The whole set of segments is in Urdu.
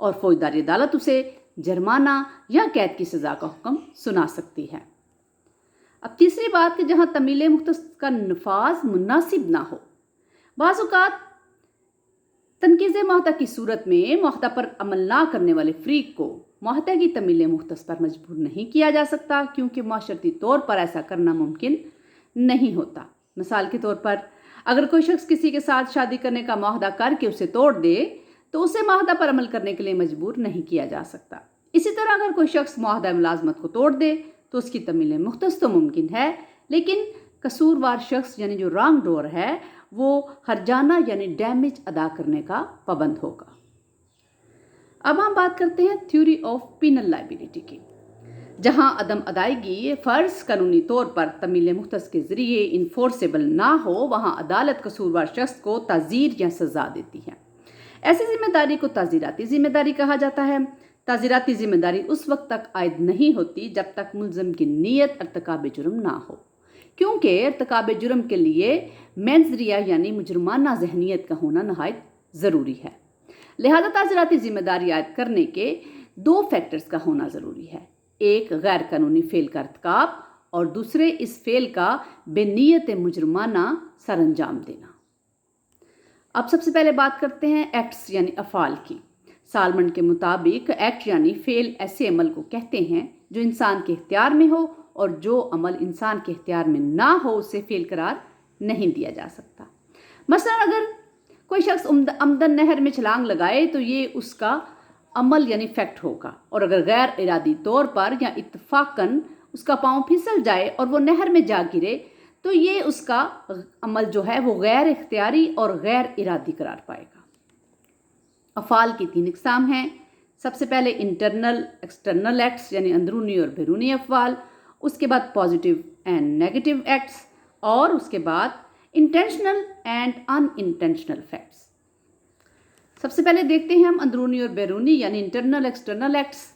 اور فوجداری عدالت اسے جرمانہ یا قید کی سزا کا حکم سنا سکتی ہے۔ اب تیسری بات کہ جہاں تمیل مختص کا نفاذ مناسب نہ ہو، بعض اوقات تنقیض معاہدہ کی صورت میں معاہدہ پر عمل نہ کرنے والے فریق کو معاہدے کی تمیل مختص پر مجبور نہیں کیا جا سکتا، کیونکہ معاشرتی طور پر ایسا کرنا ممکن نہیں ہوتا۔ مثال کے طور پر اگر کوئی شخص کسی کے ساتھ شادی کرنے کا معاہدہ کر کے اسے توڑ دے تو اسے معاہدہ پر عمل کرنے کے لیے مجبور نہیں کیا جا سکتا۔ اسی طرح اگر کوئی شخص معاہدہ ملازمت کو توڑ دے تو اس کی تمیل مختص تو ممکن ہے، لیکن قصوروار شخص یعنی جو رانگ ڈور ہے وہ ہرجانہ یعنی ڈیمیج ادا کرنے کا پابند ہوگا۔ اب ہم بات کرتے ہیں تھیوری آف پینل لائبلٹی کی، جہاں عدم ادائیگی فرض قانونی طور پر تمیل مختص کے ذریعے انفورسیبل نہ ہو، وہاں عدالت قصوروار شخص کو تعزیر یا سزا دیتی ہے۔ ایسی ذمہ داری کو تعزیراتی ذمہ داری کہا جاتا ہے۔ تعزیراتی ذمہ داری اس وقت تک عائد نہیں ہوتی جب تک ملزم کی نیت ارتکاب جرم نہ ہو، کیونکہ ارتکاب جرم کے لیے منظریہ یعنی مجرمانہ ذہنیت کا ہونا نہایت ضروری ہے۔ لہذا تعزیراتی ذمہ داری عائد کرنے کے 2 فیکٹرز کا ہونا ضروری ہے، ایک غیر قانونی فعل کا ارتکاب اور دوسرے اس فعل کا بے نیت مجرمانہ سر انجام دینا۔ اب سب سے پہلے بات کرتے ہیں ایکٹس یعنی افعال کی۔ سالمنٹ کے مطابق ایکٹ یعنی فعل ایسے عمل کو کہتے ہیں جو انسان کے اختیار میں ہو، اور جو عمل انسان کے اختیار میں نہ ہو اسے فعل قرار نہیں دیا جا سکتا۔ مثلا اگر کوئی شخص عمدن نہر میں چھلانگ لگائے تو یہ اس کا عمل یعنی فیکٹ ہوگا، اور اگر غیر ارادی طور پر یا اتفاقاً اس کا پاؤں پھسل جائے اور وہ نہر میں جا گرے تو یہ اس کا عمل جو ہے وہ غیر اختیاری اور غیر ارادی قرار پائے گا۔ افعال کی 3 اقسام ہیں۔ سب سے پہلے انٹرنل ایکسٹرنل ایکٹس یعنی اندرونی اور بیرونی افعال، اس کے بعد پازیٹیو اینڈ نیگیٹو ایکٹس، اور اس کے بعد intentional and unintentional facts. سب سے پہلے دیکھتے ہیں ہم اندرونی اور بیرونی یعنی انٹرنل ایکسٹرنل ایکٹس۔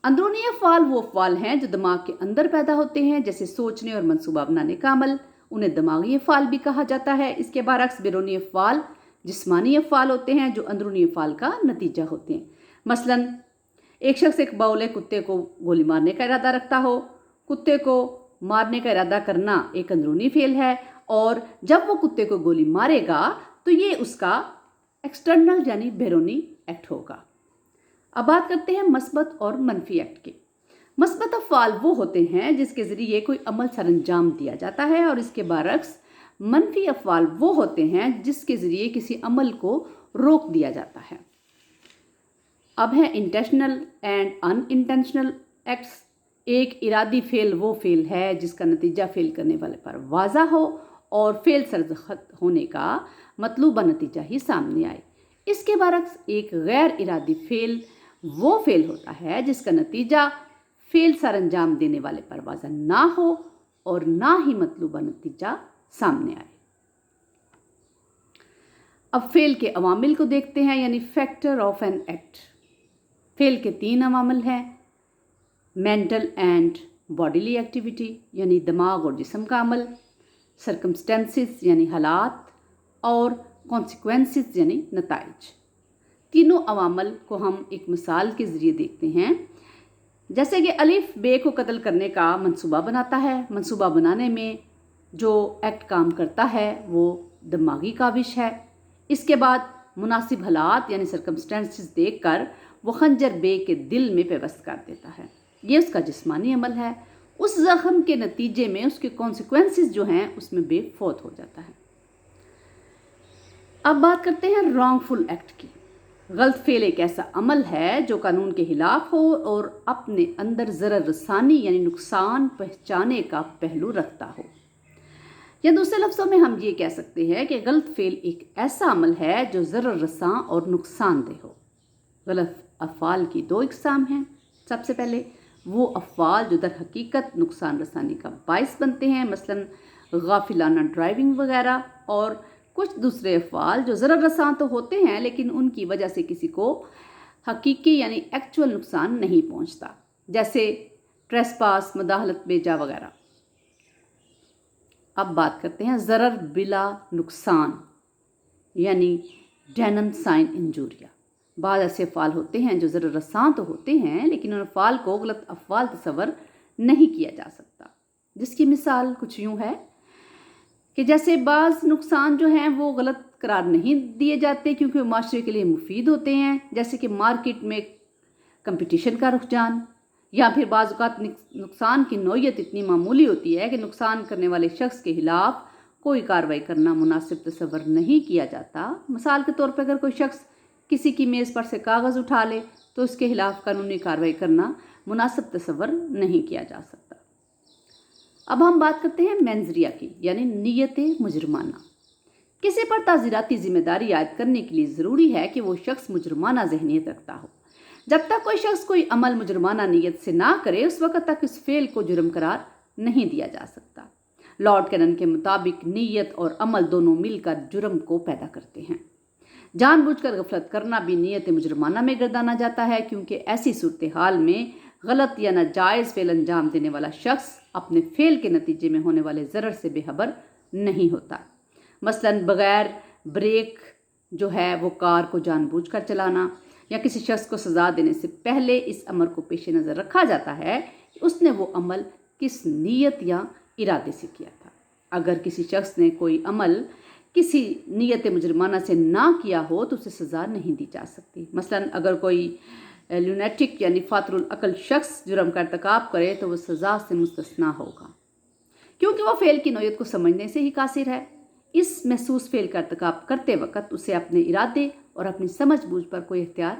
اندرونی افعال وہ افعال ہیں جو دماغ کے اندر پیدا ہوتے ہیں، جیسے سوچنے اور منصوبہ بنانے کا عمل، انہیں دماغی افعال بھی کہا جاتا ہے۔ اس کے برعکس بیرونی افعال جسمانی افعال ہوتے ہیں جو اندرونی افعال کا نتیجہ ہوتے ہیں۔ مثلا ایک شخص ایک باولے کتے کو گولی مارنے کا ارادہ رکھتا ہو، کتے کو مارنے کا ارادہ کرنا ایک اندرونی فعل ہے، اور جب وہ کتے کو گولی مارے گا تو یہ اس کا ایکسٹرنل یعنی بیرونی ایکٹ ہوگا۔ اب بات کرتے ہیں مثبت اور منفی ایکٹ کی۔ مثبت افعال وہ ہوتے ہیں جس کے ذریعے کوئی عمل سر انجام دیا جاتا ہے، اور اس کے برعکس منفی افعال وہ ہوتے ہیں جس کے ذریعے کسی عمل کو روک دیا جاتا ہے۔ اب ہے intentional and in intentional acts. ایک ارادی فعل وہ فعل ہے جس کا نتیجہ فعل کرنے والے پر واضح ہو اور فعل سرزد ہونے کا مطلوبہ نتیجہ ہی سامنے آئے۔ اس کے برعکس ایک غیر ارادی فعل وہ فعل ہوتا ہے جس کا نتیجہ فعل سر انجام دینے والے پر واضح نہ ہو اور نہ ہی مطلوبہ نتیجہ سامنے آئے۔ اب فعل کے عوامل کو دیکھتے ہیں، یعنی فیکٹر آف این ایکٹ۔ فعل کے 3 عوامل ہیں، مینٹل اینڈ باڈیلی ایکٹیویٹی یعنی دماغ اور جسم کا عمل، سرکمسٹینسز یعنی حالات، اور کانسیکوینسز یعنی نتائج۔ تینوں عوامل کو ہم ایک مثال کے ذریعے دیکھتے ہیں، جیسے کہ الف بے کو قتل کرنے کا منصوبہ بناتا ہے۔ منصوبہ بنانے میں جو ایکٹ کام کرتا ہے وہ دماغی کاوش ہے۔ اس کے بعد مناسب حالات یعنی سرکمسٹینسز دیکھ کر وہ خنجر بے کے دل میں پیوست کر دیتا ہے، یہ اس کا جسمانی عمل ہے۔ اس زخم کے نتیجے میں اس کے کانسیکوینسز جو ہیں اس میں بے فوت ہو جاتا ہے۔ اب بات کرتے ہیں رانگ فل ایکٹ کی۔ غلط فعل ایک ایسا عمل ہے جو قانون کے خلاف ہو اور اپنے اندر ضرر رسانی یعنی نقصان پہنچانے کا پہلو رکھتا ہو، یا دوسرے لفظوں میں ہم یہ کہہ سکتے ہیں کہ غلط فعل ایک ایسا عمل ہے جو ضرر رساں اور نقصان دہ ہو۔ غلط افعال کی 2 اقسام ہیں۔ سب سے پہلے وہ افعال جو در حقیقت نقصان رسانی کا باعث بنتے ہیں، مثلا غافلانہ ڈرائیونگ وغیرہ، اور کچھ دوسرے افعال جو ضرر رساں تو ہوتے ہیں لیکن ان کی وجہ سے کسی کو حقیقی یعنی ایکچول نقصان نہیں پہنچتا، جیسے ٹریسپاس، مداخلت بیجا وغیرہ۔ اب بات کرتے ہیں ضرر بلا نقصان یعنی ڈینم سائن انجوریا۔ بعض ایسے افعال ہوتے ہیں جو ضرر رساں تو ہوتے ہیں لیکن ان افعال کو غلط افعال تصور نہیں کیا جا سکتا، جس کی مثال کچھ یوں ہے کہ جیسے بعض نقصان جو ہیں وہ غلط قرار نہیں دیے جاتے کیونکہ وہ معاشرے کے لیے مفید ہوتے ہیں، جیسے کہ مارکیٹ میں کمپٹیشن کا رجحان، یا پھر بعض اوقات نقصان کی نوعیت اتنی معمولی ہوتی ہے کہ نقصان کرنے والے شخص کے خلاف کوئی کارروائی کرنا مناسب تصور نہیں کیا جاتا۔ مثال کے طور پر اگر کوئی شخص کسی کی میز پر سے کاغذ اٹھا لے تو اس کے خلاف قانونی کارروائی کرنا مناسب تصور نہیں کیا جا سکتا۔ اب ہم بات کرتے ہیں مینزریہ کی، یعنی نیت مجرمانہ۔ کسی پر تعزیراتی ذمہ داری عائد کرنے کے لیے ضروری ہے کہ وہ شخص مجرمانہ ذہنیت رکھتا ہو۔ جب تک کوئی شخص کوئی عمل مجرمانہ نیت سے نہ کرے اس وقت تک اس فعل کو جرم قرار نہیں دیا جا سکتا۔ لارڈ کینن کے مطابق نیت اور عمل دونوں مل کر جرم کو پیدا کرتے ہیں۔ جان بوجھ کر غفلت کرنا بھی نیت مجرمانہ میں گردانا جاتا ہے کیونکہ ایسی صورتحال میں غلط یا ناجائز فعل انجام دینے والا شخص اپنے فعل کے نتیجے میں ہونے والے ضرر سے بے خبر نہیں ہوتا۔ مثلاً بغیر بریک جو ہے وہ کار کو جان بوجھ کر چلانا، یا کسی شخص کو سزا دینے سے پہلے اس امر کو پیش نظر رکھا جاتا ہے کہ اس نے وہ عمل کس نیت یا ارادے سے کیا تھا۔ اگر کسی شخص نے کوئی عمل کسی نیت مجرمانہ سے نہ کیا ہو تو اسے سزا نہیں دی جا سکتی۔ مثلاً اگر کوئی لونیٹک یعنی فاتر العقل شخص جرم کا ارتکاب کرے تو وہ سزا سے مستثنیٰ ہوگا کیونکہ وہ فعل کی نوعیت کو سمجھنے سے ہی قاصر ہے۔ اس محسوس فعل کا ارتکاب کرتے وقت اسے اپنے ارادے اور اپنی سمجھ بوجھ پر کوئی اختیار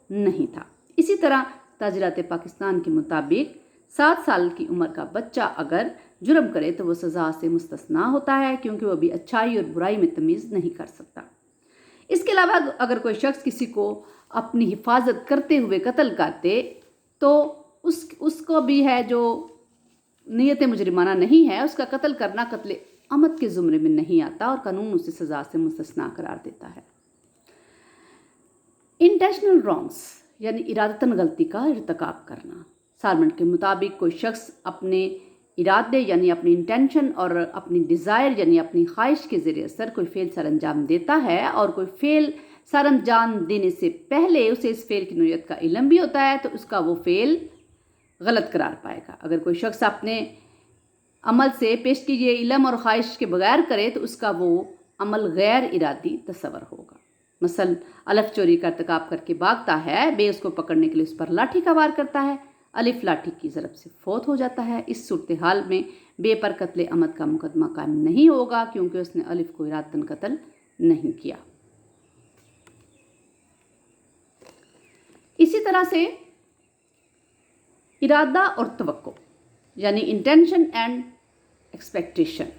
نہیں تھا۔ اسی طرح تعزیرات پاکستان کے مطابق 7 سال کی عمر کا بچہ اگر جرم کرے تو وہ سزا سے مستثنیٰ ہوتا ہے کیونکہ وہ ابھی اچھائی اور برائی میں تمیز نہیں کر سکتا۔ اس کے علاوہ اگر کوئی شخص کسی کو اپنی حفاظت کرتے ہوئے قتل کرتے تو اس کو بھی ہے جو نیت مجرمانہ نہیں ہے، اس کا قتل کرنا قتل عمد کے زمرے میں نہیں آتا اور قانون اسے سزا سے مستثنیٰ قرار دیتا ہے۔ انٹینشنل رانگس یعنی ارادتاً غلطی کا ارتکاب کرنا۔ سالمن کے مطابق کوئی شخص اپنے ارادے یعنی اپنی انٹینشن اور اپنی ڈیزائر یعنی اپنی خواہش کے زیر اثر کوئی فعل سر انجام دیتا ہے اور کوئی فعل سر انجام دینے سے پہلے اسے اس فعل کی نوعیت کا علم بھی ہوتا ہے تو اس کا وہ فعل غلط قرار پائے گا۔ اگر کوئی شخص اپنے عمل سے پیش کیجیے علم اور خواہش کے بغیر کرے تو اس کا وہ عمل غیر ارادی تصور ہوگا۔ مثلا الف چوری کا ارتکاب کر کے بھاگتا ہے، بے اس کو پکڑنے کے لیے اس پر لاٹھی کا وار کرتا ہے، الف لاٹھی کی ضرب سے فوت ہو جاتا ہے۔ اس صورتحال میں بے پر قتل عمد کا مقدمہ قائم نہیں ہوگا کیونکہ اس نے الف کو ارادتاً قتل نہیں کیا۔ اسی طرح سے ارادہ اور توقع یعنی انٹینشن اینڈ ایکسپیکٹیشن،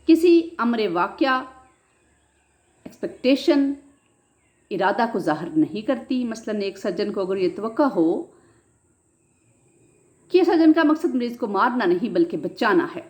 کسی امر واقعہ ایکسپیکٹیشن ارادہ کو ظاہر نہیں کرتی۔ مثلاً ایک سرجن کو اگر یہ توقع ہو کہ سرجن کا مقصد مریض کو مارنا نہیں بلکہ بچانا ہے